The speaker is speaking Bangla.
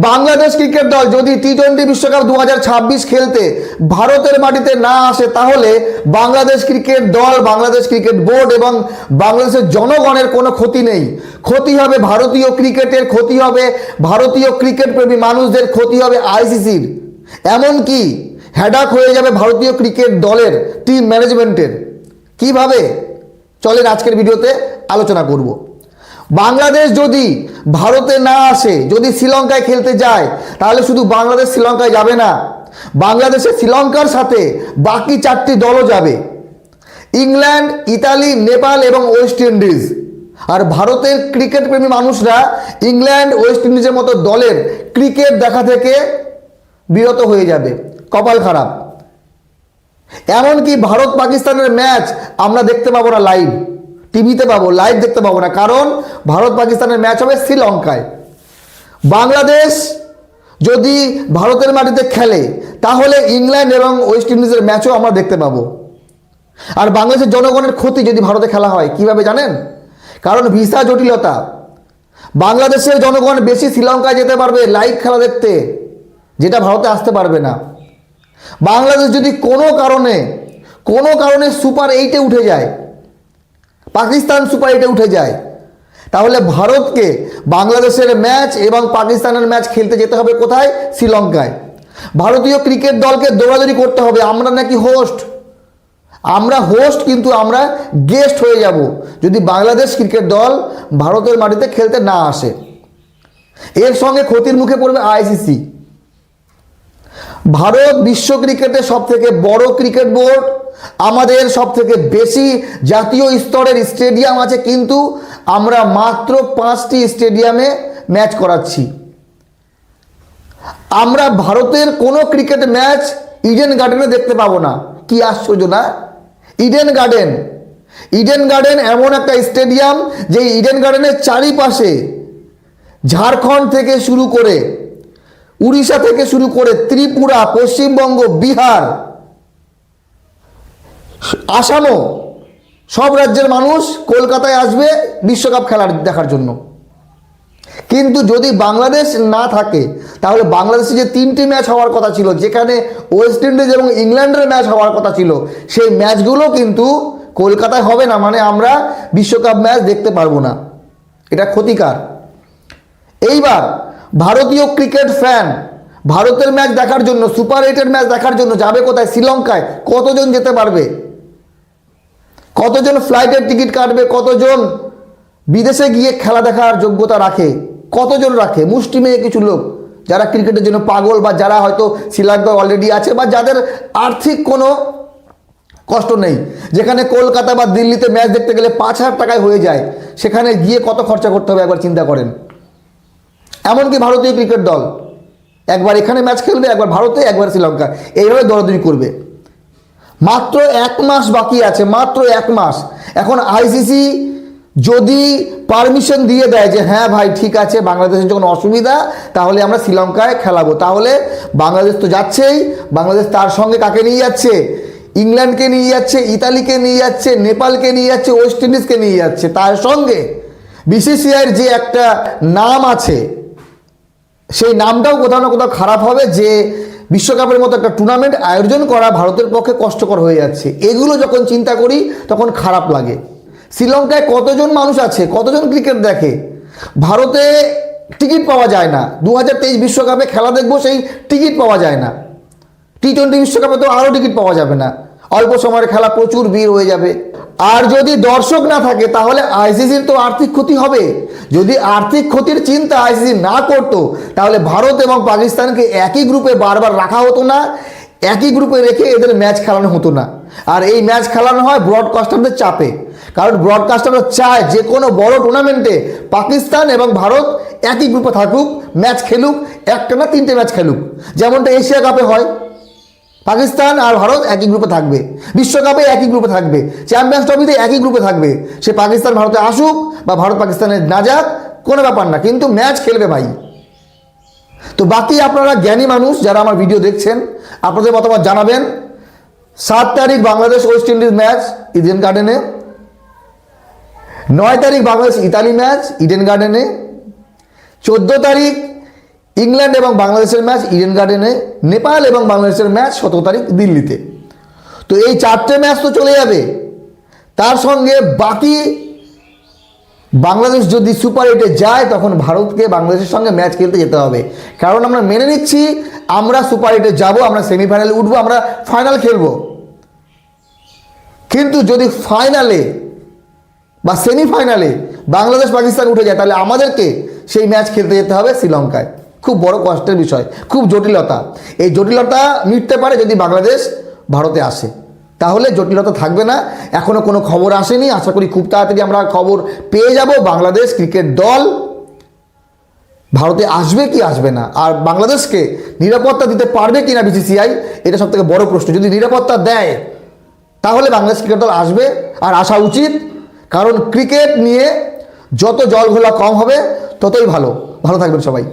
বাংলাদেশ ক্রিকেট দল যদি টি-20 বিশ্বকাপ 2026 খেলতে ভারতের মাটিতে না আসে, তাহলে বাংলাদেশ ক্রিকেট দল, বাংলাদেশ ক্রিকেট বোর্ড এবং বাংলাদেশের জনগণের কোনো ক্ষতি নেই। ক্ষতি হবে ভারতীয় ক্রিকেটের, ক্ষতি হবে ভারতীয় ক্রিকেট প্রেমী মানুষদের, ক্ষতি হবে আইসিসির, এমনকি হেডাক হয়ে যাবে ভারতীয় ক্রিকেট দলের টিম ম্যানেজমেন্টের। কিভাবে? চলেন আজকের ভিডিওতে আলোচনা করব। বাংলাদেশ যদি ভারতে না আসে, যদি শ্রীলঙ্কায় খেলতে যায়, তাহলে শুধু বাংলাদেশ শ্রীলঙ্কায় যাবে না, বাংলাদেশের শ্রীলঙ্কার সাথে বাকি 4টি দলও যাবে, ইংল্যান্ড, ইতালি, নেপাল এবং ওয়েস্ট ইন্ডিজ। আর ভারতের ক্রিকেট প্রেমী মানুষরা ইংল্যান্ড, ওয়েস্ট ইন্ডিজের মতো দলের ক্রিকেট দেখা থেকে বিরত হয়ে যাবে। কপাল খারাপ। এমনকি ভারত পাকিস্তানের ম্যাচ আমরা দেখতে পাবো না লাইভ, টিভিতে পাবো, লাইভ দেখতে পাবো না, কারণ ভারত পাকিস্তানের ম্যাচ হবে শ্রীলঙ্কায়। বাংলাদেশ যদি ভারতের মাটিতে খেলে, তাহলে ইংল্যান্ড এবং ওয়েস্ট ইন্ডিজের ম্যাচও আমরা দেখতে পাবো। আর বাংলাদেশের জনগণের ক্ষতি যদি ভারতে খেলা হয়, কিভাবে জানেন? কারণ ভিসা জটিলতা। বাংলাদেশের জনগণ বেশি শ্রীলঙ্কায় যেতে পারবে লাইভ খেলা দেখতে, যেটা ভারতে আসতে পারবে না। বাংলাদেশ যদি কোনো কারণে সুপার 8-এ উঠে যায়, পাকিস্তান সুপার 8-এ উঠে যায়, তাহলে ভারতকে বাংলাদেশের ম্যাচ এবং পাকিস্তানের ম্যাচ খেলতে যেতে হবে কোথায়? শ্রীলঙ্কায়। ভারতীয় ক্রিকেট দলকে দৌড়াদৌড়ি করতে হবে। আমরা নাকি হোস্ট, আমরা হোস্ট, কিন্তু আমরা গেস্ট হয়ে যাব যদি বাংলাদেশ ক্রিকেট দল ভারতের মাটিতে খেলতে না আসে। এর সঙ্গে ক্ষতির মুখে পড়বে আইসিসি। ভারত বিশ্ব ক্রিকেটের সবথেকে বড় ক্রিকেট বোর্ড, আমাদের সবথেকে বেশি জাতীয় স্তরের স্টেডিয়াম আছে, কিন্তু আমরা মাত্র 5টি স্টেডিয়ামে ম্যাচ করাচ্ছি। আমরা ভারতের কোনো ক্রিকেট ম্যাচ ইডেন গার্ডেনে দেখতে পাবো না। কি আশ্চর্য না? ইডেন গার্ডেন এমন একটা স্টেডিয়াম যে ইডেন গার্ডেনের চারিপাশে ঝাড়খণ্ড থেকে শুরু করে, উড়িষ্যা থেকে শুরু করে, ত্রিপুরা, পশ্চিমবঙ্গ, বিহার, আসামও, সব রাজ্যের মানুষ কলকাতায় আসবে বিশ্বকাপ খেলার দেখার জন্য। কিন্তু যদি বাংলাদেশ না থাকে, তাহলে বাংলাদেশে যে 3টি ম্যাচ হওয়ার কথা ছিল, যেখানে ওয়েস্ট ইন্ডিজ এবং ইংল্যান্ডের ম্যাচ হওয়ার কথা ছিল, সেই ম্যাচগুলো কিন্তু কলকাতায় হবে না। মানে আমরা বিশ্বকাপ ম্যাচ দেখতে পারবো না। এটা ক্ষতিকর। এইবার ভারতীয় ক্রিকেট ফ্যান ভারতের ম্যাচ দেখার জন্য, সুপার 8-এর ম্যাচ দেখার জন্য যাবে কোথায়? শ্রীলঙ্কায়। কতজন যেতে পারবে? কতজন ফ্লাইটের টিকিট কাটবে? কতজন বিদেশে গিয়ে খেলা দেখার যোগ্যতা রাখে? কতজন রাখে? মুষ্টিমেয় কিছু লোক, যারা ক্রিকেটের জন্য পাগল, বা যারা হয়তো শ্রীলঙ্কায় অলরেডি আছে, বা যাদের আর্থিক কোনো কষ্ট নেই। যেখানে কলকাতা বা দিল্লিতে ম্যাচ দেখতে গেলে 5,000 টাকায় হয়ে যায়, সেখানে গিয়ে কত খরচা করতে হবে একবার চিন্তা করেন। এমনকি ভারতীয় ক্রিকেট দল একবার এখানে ম্যাচ খেলবে, একবার ভারতে, একবার শ্রীলঙ্কা, এইভাবে দৌড়াদৌড়ি করবে। মাত্র 1 মাস বাকি আছে, মাত্র 1 মাস। এখন আইসিসি যদি পারমিশন দিয়ে দেয় যে হ্যাঁ ভাই ঠিক আছে, বাংলাদেশের যখন অসুবিধা, তাহলে আমরা শ্রীলঙ্কায় খেলাবো, তাহলে বাংলাদেশ তো যাচ্ছেই। বাংলাদেশ তার সঙ্গে কাকে নিয়ে যাচ্ছে? ইংল্যান্ডকে নিয়ে যাচ্ছে, ইতালিকে নিয়ে যাচ্ছে, নেপালকে নিয়ে যাচ্ছে, ওয়েস্ট ইন্ডিজকে নিয়ে যাচ্ছে। তার সঙ্গে বিসিসিআইয়ের যে একটা নাম আছে, সেই নামটাও কোথাও না কোথাও খারাপ হবে, যে বিশ্বকাপের মতো একটা টুর্নামেন্ট আয়োজন করা ভারতের পক্ষে কষ্টকর হয়ে যাচ্ছে। এগুলো যখন চিন্তা করি তখন খারাপ লাগে। শ্রীলঙ্কায় কতজন মানুষ আছে, কতজন ক্রিকেট দেখে? ভারতে টিকিট পাওয়া যায় না। 2023 বিশ্বকাপে খেলা দেখবো, সেই টিকিট পাওয়া যায় না। টি-20 বিশ্বকাপে তো আরও টিকিট পাওয়া যাবে না। অল্প সময়ের খেলা, প্রচুর ভিড় হয়ে যাবে। আর যদি দর্শক না থাকে, তাহলে আইসিসির তো আর্থিক ক্ষতি হবে। যদি আর্থিক ক্ষতির চিন্তা আইসিসি না করতো, তাহলে ভারত এবং পাকিস্তানকে একই গ্রুপে বারবার রাখা হতো না, একই গ্রুপে রেখে এদের ম্যাচ খেলানো হতো না। আর এই ম্যাচ খেলানো হয় ব্রডকাস্টারদের চাপে, কারণ ব্রডকাস্টাররা চায় যে কোনো বড় টুর্নামেন্টে পাকিস্তান এবং ভারত একই গ্রুপে থাকুক, ম্যাচ খেলুক, একটানা 3টে ম্যাচ খেলুক, যেমনটা এশিয়া কাপে হয়। পাকিস্তান আর ভারত একই গ্রুপে থাকবে, বিশ্বকাপে একই গ্রুপে থাকবে, চ্যাম্পিয়ন্স ট্রফিতে একই গ্রুপে থাকবে। সে পাকিস্তান ভারতে আসুক বা ভারত পাকিস্তানে না যাক, কোনো ব্যাপার না, কিন্তু ম্যাচ খেলবে ভাই। তো বাকি আপনারা জ্ঞানী মানুষ যারা আমার ভিডিও দেখছেন, আপনাদের মতামত জানাবেন। 7 তারিখ Bangladesh West Indies match Eden গার্ডেনে, 9 তারিখ বাংলাদেশ ইতালি ম্যাচ ইডেন গার্ডেনে, 14 তারিখ ইংল্যান্ড এবং বাংলাদেশের ম্যাচ ইডেন গার্ডেনে, নেপাল এবং বাংলাদেশের ম্যাচ 17 তারিখ দিল্লিতে। তো এই 4টে ম্যাচ তো চলে যাবে। তার সঙ্গে বাকি বাংলাদেশ যদি সুপার 8-এ যায় তখন ভারতকে বাংলাদেশের সঙ্গে ম্যাচ খেলতে যেতে হবে। কারণ আমরা মেনে নিচ্ছি আমরা সুপার 8-এ যাবো, আমরা সেমিফাইনালে উঠবো, আমরা ফাইনাল খেলবো। কিন্তু যদি ফাইনালে বা সেমিফাইনালে বাংলাদেশ পাকিস্তান উঠে যায় তাহলে আমাদেরকে সেই ম্যাচ খেলতে যেতে হবে শ্রীলঙ্কায়। খুব বড় কষ্টের বিষয়, খুব জটিলতা। এই জটিলতা মিটতে পারে যদি বাংলাদেশ ভারতে আসে, তাহলে জটিলতা থাকবে না। এখনও কোনো খবর আসেনি, আশা করি খুব তাড়াতাড়ি আমরা খবর পেয়ে যাব বাংলাদেশ ক্রিকেট দল ভারতে আসবে কি আসবে না, আর বাংলাদেশকে নিরাপত্তা দিতে পারবে কি না বিসিসিআই, এটা সবথেকে বড় প্রশ্ন। যদি নিরাপত্তা দেয় তাহলে বাংলাদেশ ক্রিকেট দল আসবে, আর আসা উচিত। কারণ ক্রিকেট নিয়ে যত জল ঘোলা কম হবে ততই ভালো। ভালো থাকবেন সবাই।